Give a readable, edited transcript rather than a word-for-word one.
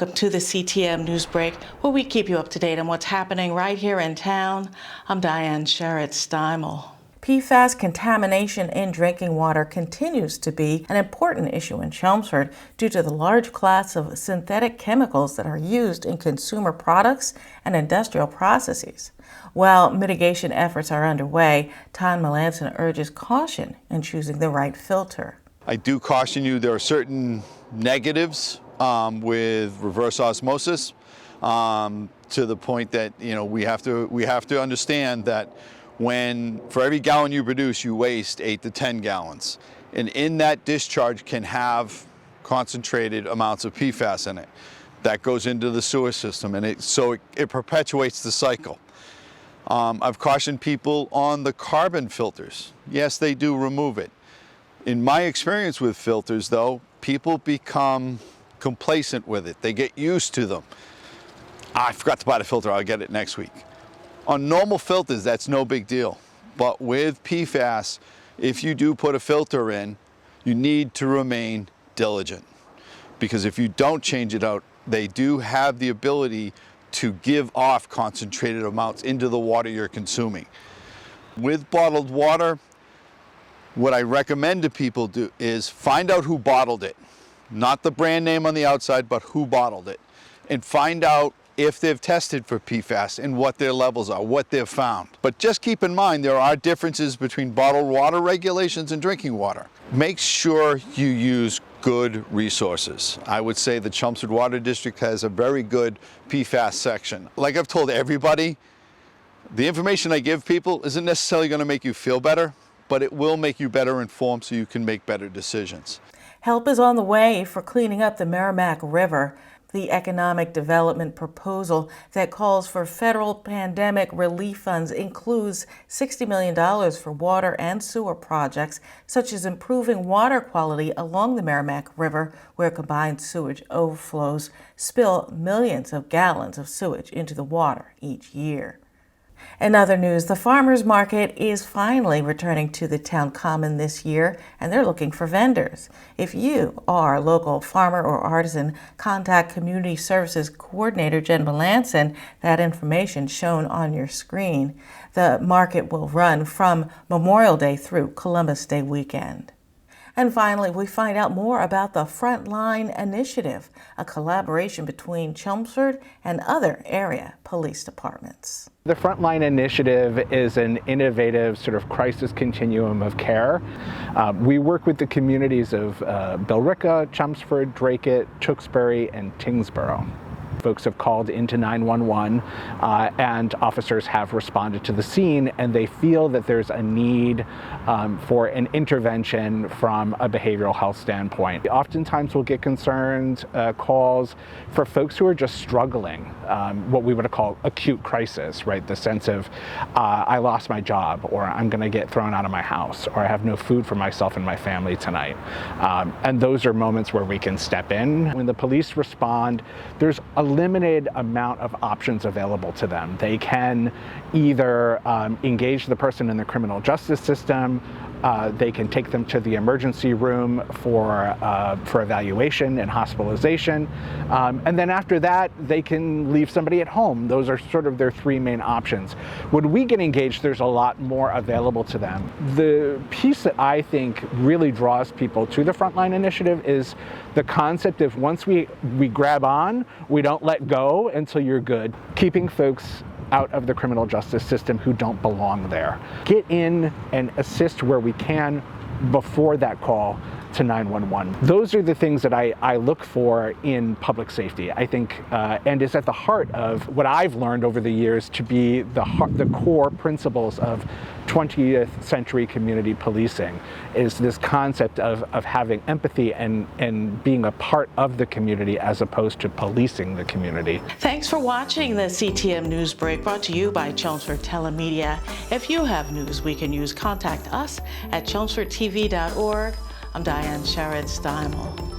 welcome to the CTM NewsBreak, where we keep you up to date on what's happening right here in town. I'm Diane Sherritt-Steimel. PFAS contamination in drinking water continues to be an important issue in Chelmsford due to the large class of synthetic chemicals that are used in consumer products and industrial processes. While mitigation efforts are underway, Todd Melanson urges caution in choosing the right filter. I do caution you, there are certain negatives with reverse osmosis to the point that we have to understand that when for every gallon you produce, you waste 8 to 10 gallons, and in that discharge can have concentrated amounts of PFAS in it that goes into the sewer system, and it perpetuates the cycle. I've cautioned people on the carbon filters. Yes, they do remove it. In my experience with filters, though, people become complacent with it. They get used to them. I forgot to buy the filter, I'll get it next week. On normal filters, that's no big deal. But with PFAS, if you do put a filter in, you need to remain diligent. Because if you don't change it out, they do have the ability to give off concentrated amounts into the water you're consuming. With bottled water, what I recommend to people do is find out who bottled it. Not the brand name on the outside, but who bottled it. And find out if they've tested for PFAS and what their levels are, what they've found. But just keep in mind, there are differences between bottled water regulations and drinking water. Make sure you use good resources. I would say the Chelmsford Water District has a very good PFAS section. Like I've told everybody, the information I give people isn't necessarily going to make you feel better, but it will make you better informed so you can make better decisions. Help is on the way for cleaning up the Merrimack River. The economic development proposal that calls for federal pandemic relief funds includes $60 million for water and sewer projects, such as improving water quality along the Merrimack River, where combined sewage overflows spill millions of gallons of sewage into the water each year. In other news, the farmers market is finally returning to the town common this year, and they're looking for vendors. If you are a local farmer or artisan, contact Community Services Coordinator Jen Melanson. That information shown on your screen. The market will run from Memorial Day through Columbus Day weekend. And finally, we find out more about the Frontline Initiative, a collaboration between Chelmsford and other area police departments. The Frontline Initiative is an innovative sort of crisis continuum of care. We work with the communities of Billerica, Chelmsford, Dracut, Tewksbury, and Tyngsborough. Folks have called into 911 and officers have responded to the scene, and they feel that there's a need for an intervention from a behavioral health standpoint. Oftentimes we'll get concerned calls for folks who are just struggling, what we would call acute crisis, right? The sense of I lost my job, or I'm going to get thrown out of my house, or I have no food for myself and my family tonight. And those are moments where we can step in. When the police respond, there's a limited amount of options available to them. They can either engage the person in the criminal justice system, they can take them to the emergency room for evaluation and hospitalization, and then after that they can leave somebody at home. Those are sort of their three main options. When we get engaged, there's a lot more available to them. The piece that I think really draws people to the Frontline Initiative is the concept of once we grab on, we don't let go until you're good. Keeping folks out of the criminal justice system who don't belong there. Get in and assist where we can before that call to 911. Those are the things that I look for in public safety, I think, and is at the heart of what I've learned over the years to be the core principles of 20th century community policing, is this concept of having empathy and being a part of the community as opposed to policing the community. Thanks for watching the CTM NewsBreak, brought to you by Chelmsford Telemedia. If you have news we can use, contact us at chelmsfordtv.org. I'm Diane Sherritt-Steimel.